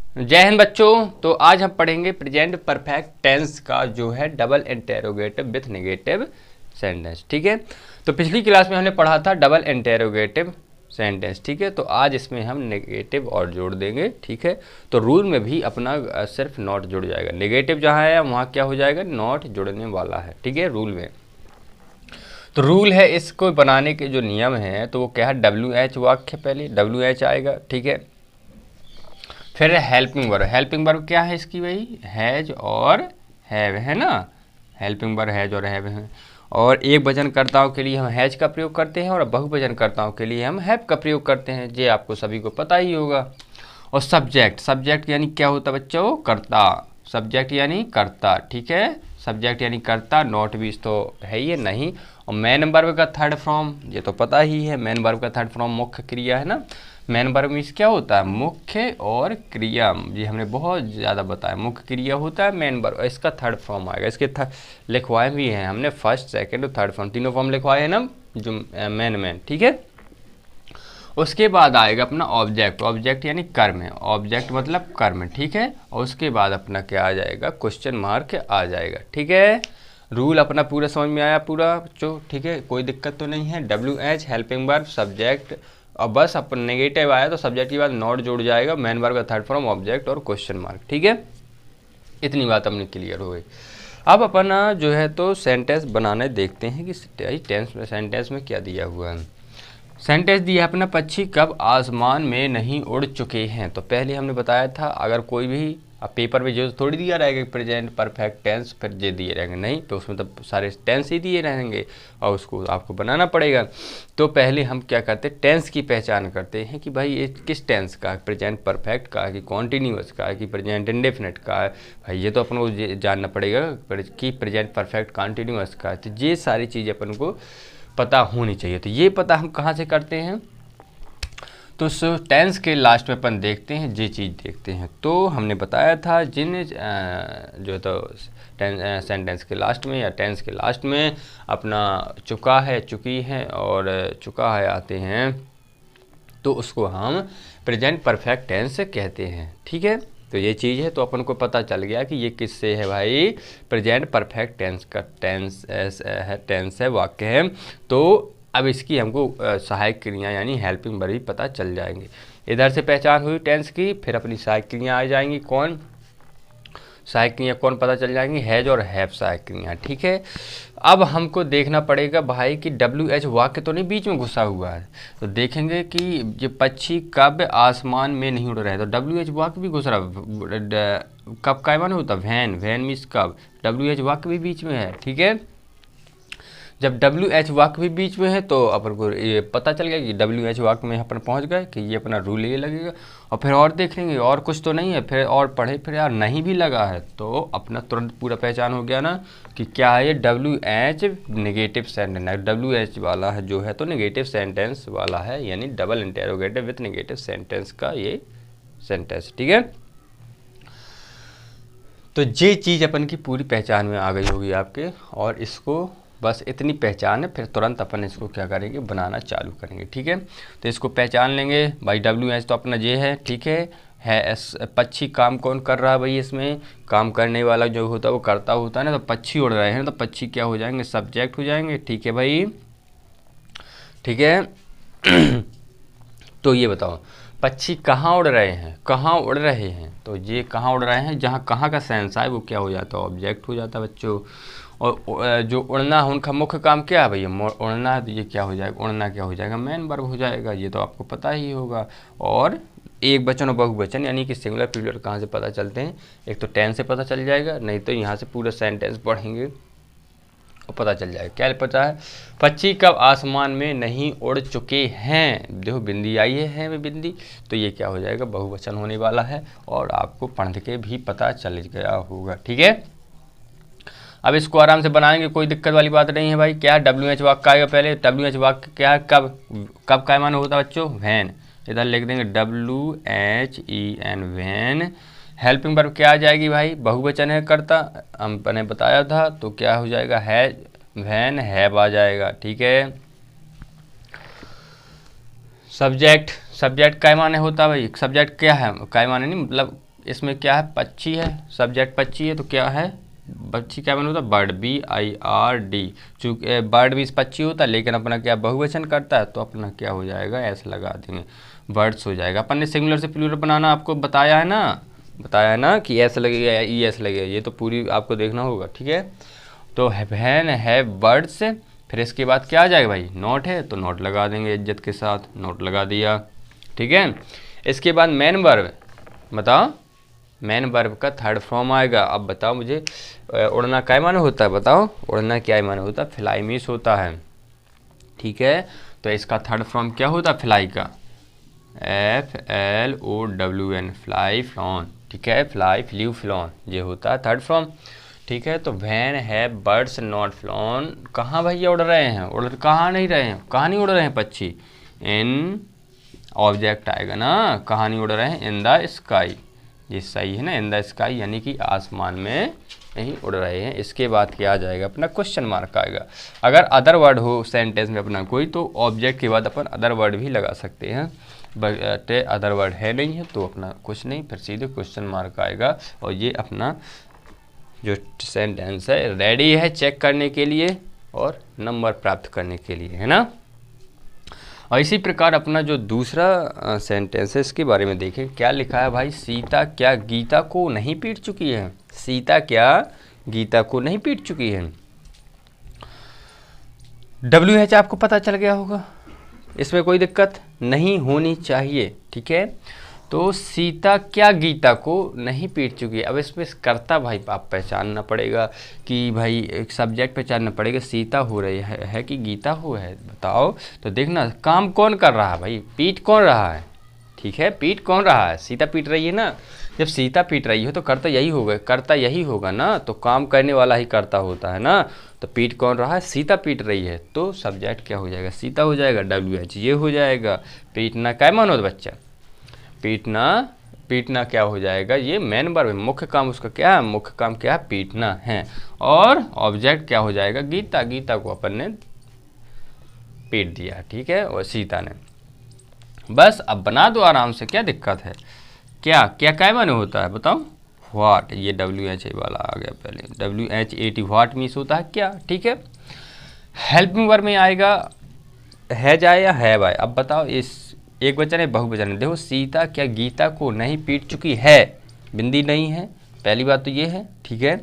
जय हिंद बच्चों। तो आज हम पढ़ेंगे प्रेजेंट परफेक्ट टेंस का जो है double interrogative with negative sentence. ठीक है, तो पिछली क्लास में हमने पढ़ा था डबल इंटेरोगेटिव सेंटेंस। ठीक है, तो आज इसमें हम नेगेटिव और जोड़ देंगे। ठीक है, तो रूल में भी अपना सिर्फ नॉट जुड़ जाएगा। नेगेटिव जहाँ है वहाँ क्या हो जाएगा, नॉट जुड़ने वाला है। ठीक है, रूल में तो रूल है, इसको बनाने के जो नियम है तो वो क्या है, WH वाक्य, पहले WH आएगा। ठीक है, फिर हेल्पिंग वर्ब। हेल्पिंग वर्ब क्या है इसकी भाई, हैज और हैव है ना। हेल्पिंग वर्ब हैज और हैव है। और एक वचनकर्ताओं के लिए हम हैज का प्रयोग करते हैं और बहुवचनकर्ताओं के लिए हम हैव का प्रयोग करते हैं, ये आपको सभी को पता ही होगा। और सब्जेक्ट, सब्जेक्ट यानी क्या होता है बच्चों, कर्ता। सब्जेक्ट यानी कर्ता। ठीक है, सब्जेक्ट यानी कर्ता, नॉट भी तो है ही नहीं। और मेन वर्ब का थर्ड फॉर्म ये तो पता ही है, मेन वर्ब का थर्ड फॉर्म मुख्य क्रिया है ना। मेन वर्ब मीन्स क्या होता है, मुख्य और क्रिया। ये हमने बहुत ज़्यादा बताया, मुख्य क्रिया होता है मेन वर्ब, इसका थर्ड फॉर्म आएगा। इसके लिखवाए भी हैं हमने, फर्स्ट सेकंड और थर्ड फॉर्म, तीनों फॉर्म लिखवाए हैं ना, जो मेन। ठीक है, उसके बाद आएगा अपना ऑब्जेक्ट। ऑब्जेक्ट यानी कर्म है, ऑब्जेक्ट मतलब कर्म। ठीक है, और उसके बाद अपना क्या आ जाएगा, क्वेश्चन मार्क आ जाएगा। ठीक है, रूल अपना पूरा समझ में आया पूरा बच्चों। ठीक है, कोई दिक्कत तो नहीं है। WH हेल्पिंग वर्ब सब्जेक्ट, और बस अपन नेगेटिव आया तो सब्जेक्ट के बाद नॉट जुड़ जाएगा, मेन वर्ब का थर्ड फॉर्म ऑब्जेक्ट और क्वेश्चन मार्क। ठीक है, इतनी बात अपनी क्लियर हो गई। अब अपन जो है तो सेंटेंस बनाने देखते हैं कि सेंटेंस में क्या दिया हुआ है। सेंटेंस दिया है अपना, पक्षी कब आसमान में नहीं उड़ चुके हैं। तो पहले हमने बताया था, अगर कोई भी अब पेपर में जो थोड़ी दिया रहेगा प्रेजेंट परफेक्ट टेंस फिर जे दिए रहेंगे, नहीं तो उसमें तो सारे टेंस ही दिए रहेंगे और उसको आपको बनाना पड़ेगा। तो पहले हम क्या करते हैं, टेंस की पहचान करते हैं कि भाई ये किस टेंस का, प्रेजेंट परफेक्ट का, कि कॉन्टीन्यूअस का, कि प्रेजेंट इंडेफिनिट का है। भाई ये तो अपन को जानना पड़ेगा कि प्रेजेंट परफेक्ट कॉन्टीन्यूअस का है। तो ये सारी चीज़ अपन को पता होनी चाहिए। तो ये पता हम कहाँ से करते हैं, तो टेंस के लास्ट में अपन देखते हैं, ये चीज़ देखते हैं। तो हमने बताया था जिन जो तो सेंटेंस के लास्ट में या टेंस के लास्ट में अपना चुका है, चुकी है और चुका है आते हैं, तो उसको हम प्रेजेंट परफेक्ट टेंस कहते हैं। ठीक है, तो ये चीज़ है, तो अपन को पता चल गया कि ये किससे है भाई, प्रेजेंट परफेक्ट टेंस का टेंस है, वाक्य है। तो अब इसकी हमको सहायक क्रिया यानी हेल्पिंग वर्ब भी पता चल जाएंगे। इधर से पहचान हुई टेंस की, फिर अपनी सहायक क्रिया आ जाएंगी। कौन सहायक क्रिया कौन पता चल जाएंगी, हैज और हैव सहायक क्रिया। ठीक है, अब हमको देखना पड़ेगा भाई कि WH वाक्य तो नहीं बीच में घुसा हुआ है। तो देखेंगे कि ये पक्षी कब आसमान में नहीं उड़ रहे हैं, तो WH वाक्य भी घुस रहा है। कब का माने होता है, वैन, वैन मीन्स कब, WH वाक्य भी बीच में है। ठीक है, जब WH वाक्य भी बीच में है तो अपन को ये पता चल गया कि WH वाक्य में अपन पहुंच गए कि ये अपना रूल ये लगेगा। और फिर और देख लेंगे और कुछ तो नहीं है, फिर और पढ़े, फिर यार नहीं भी लगा है तो अपना तुरंत पूरा पहचान हो गया ना कि क्या है ये, WH नेगेटिव सेंटेंस है। WH वाला है जो है तो नेगेटिव सेंटेंस वाला है, यानी double interrogative with negative sentence का ये सेंटेंस। ठीक है, तो ये चीज़ अपन की पूरी पहचान में आ गई होगी आपके, और इसको बस इतनी पहचान है, फिर तुरंत अपन इसको क्या करेंगे, बनाना चालू करेंगे। ठीक है, तो इसको पहचान लेंगे भाई। WH तो अपना ये है। ठीक है, पक्षी काम कौन कर रहा है भाई, इसमें काम करने वाला जो होता है वो करता होता है ना, तो पक्षी उड़ रहे हैं तो पक्षी क्या हो जाएंगे, सब्जेक्ट हो जाएंगे। ठीक है भाई, ठीक है तो ये बताओ पक्षी कहाँ उड़ रहे हैं, कहाँ उड़ रहे हैं, तो ये कहाँ उड़ रहे हैं, जहाँ कहाँ का सेंस है वो क्या हो जाता है, ऑब्जेक्ट हो जाता है बच्चों। और जो उड़ना है उनका मुख्य काम क्या है भैया, उड़ना है, तो ये क्या हो जाएगा, उड़ना क्या हो जाएगा, मेन वर्ब हो जाएगा। ये तो आपको पता ही होगा। और एक वचन और बहुवचन यानी कि सिंगुलर प्लूरल कहाँ से पता चलते हैं, एक तो टेंस से पता चल जाएगा, नहीं तो यहाँ से पूरा सेंटेंस पढ़ेंगे और पता चल जाएगा। क्या पता है, पक्षी कब आसमान में नहीं उड़ चुके हैं, देखो बिंदी आई है में बिंदी, तो ये क्या हो जाएगा, बहुवचन होने वाला है और आपको पढ़ के भी पता चल गया होगा। ठीक है, अब इसको आराम से बनाएंगे, कोई दिक्कत वाली बात नहीं है भाई। क्या WH वाक्य का आएगा, पहले WH वाक्य क्या है, कब, कब का माने होता है बच्चों, वैन। इधर लिख देंगे WHEN, वैन। हेल्पिंग वर्ब क्या आ जाएगी भाई, बहुवचन है करता, हमने बताया था, तो क्या हो जाएगा, है, वैन हैव आ जाएगा। ठीक है, सब्जेक्ट, सब्जेक्ट काय माने होता है भाई, सब्जेक्ट क्या है, काय माने नहीं मतलब इसमें क्या है, पक्षी है, सब्जेक्ट पक्षी है, तो क्या है, पक्षी क्या बना होता है, बर्ड, BIRD। चूँकि बर्ड भी पक्षी होता है, लेकिन अपना क्या बहुवचन करता है, तो अपना क्या हो जाएगा, ऐसे लगा देंगे, बर्ड्स हो जाएगा। अपन ने सिंगुलर से प्लूरल बनाना आपको बताया है ना कि ऐसे लगेगा या ई ऐसे लगेगा, ये तो पूरी आपको देखना होगा, ठीक है। तो वैन है बर्ड्स, फिर इसके बाद क्या आ जाएगा भाई, नॉट है तो नॉट लगा देंगे, इज्जत के साथ नॉट लगा दिया, ठीक है। इसके बाद मेन वर्ब, बताओ मेन वर्ब का थर्ड फॉर्म आएगा। अब बताओ मुझे, उड़ना क्या माने होता है, बताओ उड़ना क्या माने होता है, फ्लाई मिस होता है, ठीक है। तो इसका थर्ड फॉर्म क्या होता है फ्लाई का, FLOWN, फ्लाई फ्लॉन, ठीक है, फ्लाई फ्लू फ्लॉन, ये होता है थर्ड फॉर्म, ठीक है। तो वैन है बर्ड्स नॉट फ्लॉन, कहाँ भैया उड़ रहे हैं, कहाँ नहीं रहे हैं, कहाँ नहीं उड़ रहे हैं पक्षी, इन ऑब्जेक्ट आएगा ना, कहाँ नहीं उड़ रहे हैं, इन द स्काई, ये सही है ना, इन द स्काई यानी कि आसमान में नहीं उड़ रहे हैं। इसके बाद क्या आ जाएगा अपना, क्वेश्चन मार्क आएगा। अगर अदर वर्ड हो सेंटेंस में अपना कोई, तो ऑब्जेक्ट के बाद अपन अदर वर्ड भी लगा सकते हैं, बट अदर वर्ड है नहीं है तो अपना कुछ नहीं, फिर सीधे क्वेश्चन मार्क आएगा। और ये अपना जो सेंटेंस है रेडी है चेक करने के लिए और नंबर प्राप्त करने के लिए, है ना। और इसी प्रकार अपना जो दूसरा सेंटेंस है इसके बारे में देखें, क्या लिखा है भाई, सीता क्या गीता को नहीं पीट चुकी है, सीता क्या गीता को नहीं पीट चुकी है। WH आपको पता चल गया होगा, इसमें कोई दिक्कत नहीं होनी चाहिए, ठीक है। तो सीता क्या गीता को नहीं पीट चुकी है। अब इसमें कर्ता भाई आप पहचानना पड़ेगा कि भाई एक सब्जेक्ट पहचानना पड़ेगा, सीता हो रही है कि गीता हो है, बताओ। तो देखना काम कौन कर रहा है भाई, पीट कौन रहा है, ठीक है, पीट कौन रहा है, सीता पीट रही है ना। जब सीता पीट रही हो तो कर्ता यही होगा, कर्ता यही होगा ना, तो काम करने वाला ही कर्ता होता है ना। तो पीट कौन रहा है, सीता पीट रही है, तो सब्जेक्ट क्या हो जाएगा, सीता हो जाएगा, WH ये हो जाएगा। पीटना क्या मानो बच्चा, पीटना क्या हो जाएगा, ये मेन वर्ब है, मुख्य काम उसका क्या है, मुख्य काम क्या है, पीटना है। और ऑब्जेक्ट क्या हो जाएगा, गीता, गीता को अपन ने पीट दिया, ठीक है, और सीता ने। बस अब बना दो आराम से, क्या दिक्कत है, क्या क्या क्या माने होता है बताओ, व्हाट, ये WH वाला आ गया पहले, WHAT व्हाट मीन्स होता है क्या, ठीक है। हेल्पिंग वर्ब में आएगा है जाए या है भाई। अब बताओ इस एक वचन है बहुवचन है, देखो सीता क्या गीता को नहीं पीट चुकी है, बिंदी नहीं है, पहली बात तो ये है, ठीक है।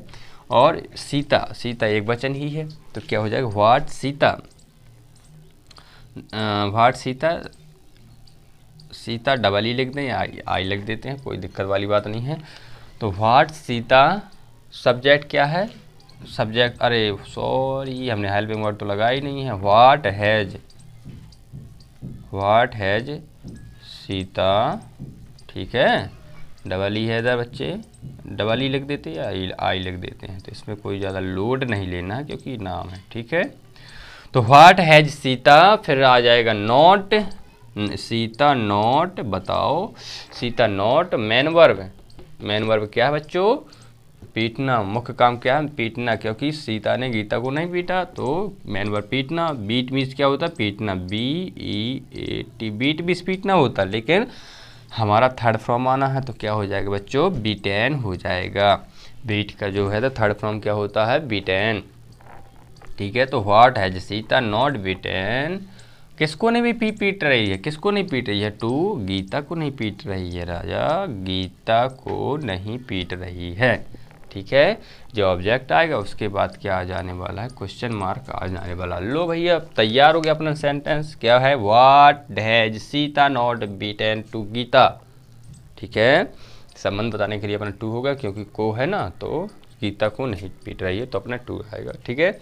और सीता, सीता एक वचन ही है, तो क्या हो जाएगा, what Sita, what Sita, Sita double E लिख दें या आई लिख देते हैं, कोई दिक्कत वाली बात नहीं है। तो व्हाट सीता, सब्जेक्ट क्या है, सब्जेक्ट, अरे सॉरी हमने हेल्पिंग वर्ड तो लगा ही नहीं है, व्हाट हैज सीता, ठीक है, डबल ई है इधर बच्चे, डबल ई लिख देते हैं या आई लिख देते हैं, तो इसमें कोई ज़्यादा लोड नहीं लेना है क्योंकि नाम है, ठीक है। तो व्हाट हैज सीता, फिर आ जाएगा नॉट, सीता नॉट, बताओ सीता नॉट, मेन वर्ब क्या है बच्चों, पीटना, मुख्य काम क्या है, पीटना, क्योंकि सीता ने गीता को नहीं पीटा, तो मेन वर्ब पीटना। बीट मीन्स क्या होता है, पीटना, BEAT, बीट मीन्स पीटना होता है, लेकिन हमारा थर्ड फॉर्म आना है तो क्या हो जाएगा बच्चों, बीटेन हो जाएगा। बीट का जो है तो थर्ड फॉर्म क्या होता है, बीटेन, ठीक है। तो what has Sita not beaten, किसको नहीं भी पीट रही है, किसको नहीं पीट रही है, टू, गीता को नहीं पीट रही है राजा, गीता को नहीं पीट रही है, ठीक है। जो ऑब्जेक्ट आएगा उसके बाद क्या आ जाने वाला है, क्वेश्चन मार्क आ जाने वाला। लो भैया तैयार हो गया अपना सेंटेंस, क्या है, what has Sita not beaten to Gita, ठीक है। संबंध बताने के लिए अपना टू होगा, क्योंकि को है ना, तो गीता को नहीं पीट रही है तो अपना टू आएगा, ठीक है।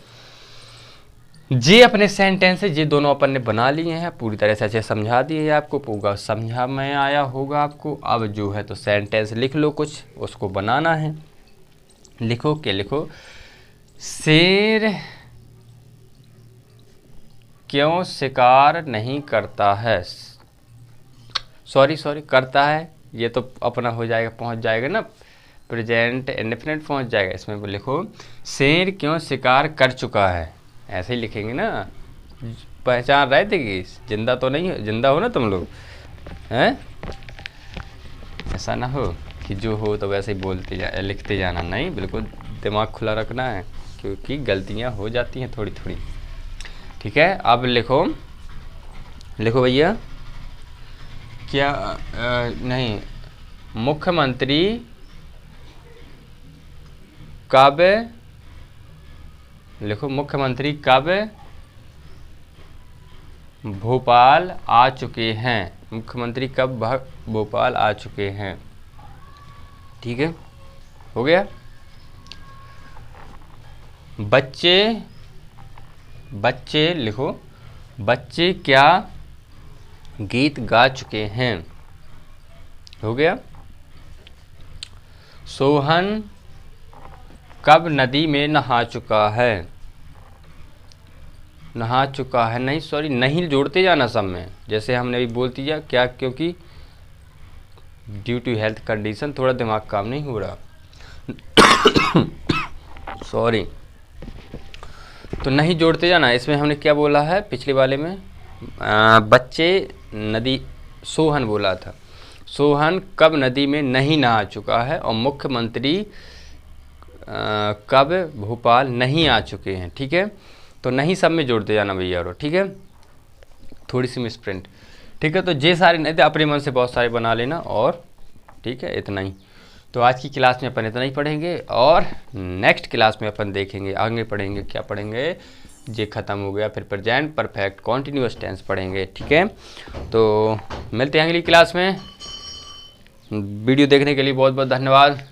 ये अपने सेंटेंस ये दोनों अपन ने बना लिए हैं, पूरी तरह से अच्छे समझा दिए हैं आपको, पूरा समझा में आया होगा आपको। अब जो है तो सेंटेंस लिख लो, कुछ उसको बनाना है, लिखो, क्या लिखो, शेर क्यों शिकार नहीं करता है, सॉरी करता है, ये तो अपना हो जाएगा, पहुंच जाएगा ना, प्रेजेंट इंडेफिनिट पहुंच जाएगा। इसमें लिखो शेर क्यों शिकार कर चुका है, ऐसे ही लिखेंगे ना। पहचान रहे थे कि जिंदा तो नहीं, जिंदा हो ना तुम लोग हैं, ऐसा ना हो। कि जो हो तो वैसे ही लिखते जाना, नहीं, बिल्कुल दिमाग खुला रखना है, क्योंकि गलतियां हो जाती हैं थोड़ी थोड़ी। ठीक है, अब लिखो भैया, क्या नहीं, मुख्यमंत्री कब, लिखो मुख्यमंत्री कब भोपाल आ चुके हैं, मुख्यमंत्री कब भोपाल आ चुके हैं। ठीक है, हो गया। बच्चे लिखो, बच्चे क्या गीत गा चुके हैं। हो गया। सोहन कब नदी में नहा चुका है, नहा चुका है, नहीं सॉरी, नहीं जोड़ते जाना सब में, जैसे हमने अभी बोल दिया क्या, क्योंकि ड्यू टू हेल्थ कंडीशन थोड़ा दिमाग काम नहीं हो रहा, सॉरी। तो नहीं जोड़ते जाना, इसमें हमने क्या बोला है पिछले वाले में, बच्चे नदी, सोहन बोला था, सोहन कब नदी में नहीं नहा चुका है, और मुख्यमंत्री कब भोपाल नहीं आ चुके हैं। ठीक है, तो नहीं सब में जोड़ते जाना भैया, और ठीक है, थोड़ी सी मिसप्रिंट। ठीक है, तो ये सारे नहीं थे, अपने मन से बहुत सारे बना लेना, और ठीक है, इतना ही। तो आज की क्लास में अपन इतना ही पढ़ेंगे, और नेक्स्ट क्लास में अपन देखेंगे आगे पढ़ेंगे, क्या पढ़ेंगे, ये ख़त्म हो गया, फिर प्रेजेंट परफेक्ट कॉन्टिन्यूअस टेंस पढ़ेंगे। ठीक है, तो मिलते हैं अगली क्लास में। वीडियो देखने के लिए बहुत बहुत धन्यवाद।